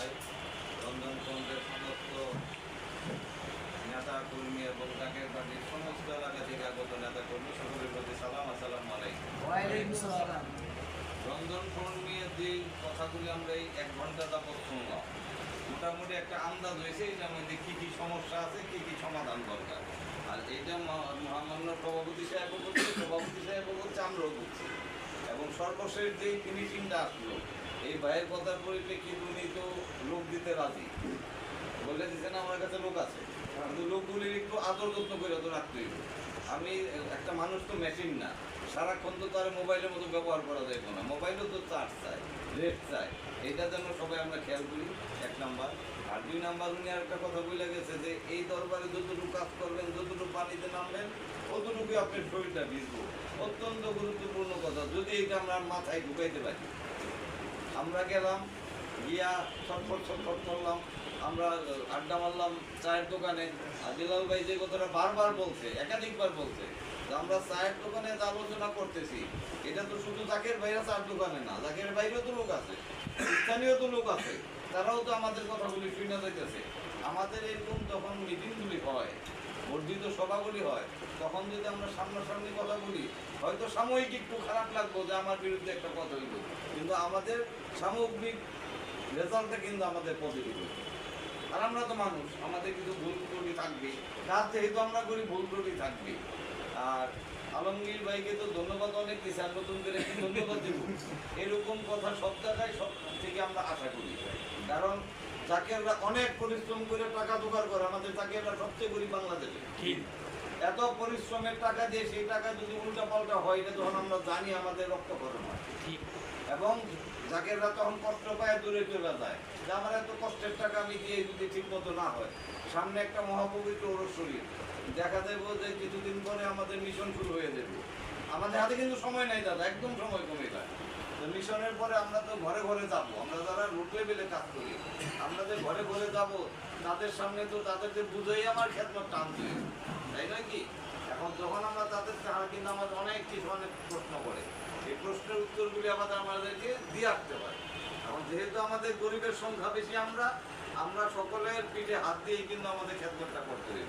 ভাই, রন্ধনখণ্ডের সমস্ত নেতা কর্মী এবং ডাকের পার্টির সমস্ত এলাকা থেকে আগত নেতা কর্মী সকলের প্রতি সালাম, আসসালামু আলাইকুম। ওয়ালাইকুম আসসালাম। রন্ধনখণ্ড নিয়ে যে কথাগুলি আমরা এই 1 ঘন্টা যাবত শুনলাম, মোটামুটি একটা আন্দাজ হয়েছে এটার মধ্যে কী কী সমস্যা আছে, কী কী সমাধান দরকার। আর এইটা মহামান্য সভাপতি সাহেবও করছে, আমরাও করছি। এবং সর্বশেষ যে ফিনিশিংটা আসলো, এই ভাইয়ের কথার পরিপ্রেক্ষিতে উনি তো লোক দিতে রাজি বলে দিচ্ছেন, আমার কাছে লোক আছে, কিন্তু লোকগুলির একটু আদর যত্ন করে তো রাখতেই হবে। আমি একটা মানুষ তো মেশিন না, সারাক্ষণ তো তার মোবাইলের মতো ব্যবহার করা যাবে না, মোবাইলও তো চার্জ চাই, রেস্ট চাই। এইটা যেন সবাই আমরা খেয়াল করি, 1 নাম্বার। আর 2 নাম্বার, উনি আর একটা কথা বলে গেছে যে এই দরবারে যতটুকু কাজ করবেন, যতটুকু পানিতে নামবেন, ততটুকুই আপনার শরীরটা ভিজবো। অত্যন্ত গুরুত্বপূর্ণ কথা, যদি এটা আমরা মাথায় ঢুকাইতে পারি। আমরা গেলাম, গিয়া ছটফট করলাম, আমরা আড্ডা মারলাম চায়ের দোকানে। আর বিলাল ভাই যে কথাটা বারবার বলছে, একাধিকবার বলছে, যে আমরা চায়ের দোকানে যে আলোচনা করতেছি, এটা তো শুধু জাকের ভাইরা চায়ের দোকানে না, জাকের বাইরেও তো লোক আছে, স্থানীয় তো লোক আছে, তারাও তো আমাদের কথাগুলি শুনে যাইতেছে। আমাদের এরকম যখন মিটিংগুলি হয়, বর্ধিত সভাগুলি হয়, তখন যদি আমরা সামনাসামনি কথা বলি, হয়তো সাময়িক একটু খারাপ লাগবো যে আমার বিরুদ্ধে একটা কথা হইল, কিন্তু আমাদের সামগ্রিক রেজাল্টটা কিন্তু আমাদের পজিটিভ হইল। আর আমরা তো মানুষ, আমাদের কিছু ভুল ত্রুটি থাকবে, কাজ যেহেতু আমরা করি, ভুল ত্রুটি থাকবে। আর আলমগীর ভাইকে তো ধন্যবাদ অনেক দিচ্ছে, আর নতুন করে একটু ধন্যবাদ দেব। এরকম কথা সব জায়গায় সব থেকে আমরা আশা করি, কারণ জাকেররা অনেক পরিশ্রম করে টাকা জোগাড় করে, আমাদের জাকেররা সবচেয়ে গরিব বাংলাদেশে। এত পরিশ্রমের টাকা দিয়ে সেই টাকা যদি উল্টা পাল্টা হয়, এটা যখন আমরা জানি আমাদের রক্তকরণ হয়। এবং জাকেররা তখন কষ্ট পায়, দূরে চলে যায় যে আমার এত কষ্টের টাকা আমি দিয়ে যদি ঠিক মতো না হয়। সামনে একটা মহাপবিত্র ওরস শরীর, দেখা যাবো যে কিছুদিন পরে আমাদের মিশন শুরু হয়ে যাবে। আমাদের হাতে কিন্তু সময় নেই দাদা, একদম সময় কমে যায়। তো মিশনের পরে আমরা তো ঘরে ঘরে যাব, আমরা যারা রুট লেভেলে কাজ করি, আমরা যে ঘরে ঘরে যাব, তাদের সামনে তো তাদেরকে বুঝেই আমার খেদমত টানতে, তাই নয় কি? এখন যখন আমরা তাদের তারা কিন্তু আমাদের অনেক কিছু অনেক প্রশ্ন করে, এই প্রশ্নের উত্তরগুলি আমাদেরকে দিয়ে আসতে পারে। এখন যেহেতু আমাদের গরিবের সংখ্যা বেশি, আমরা সকলের পিঠে হাত দিয়েই কিন্তু আমাদের খেদমতটা করতে হবে।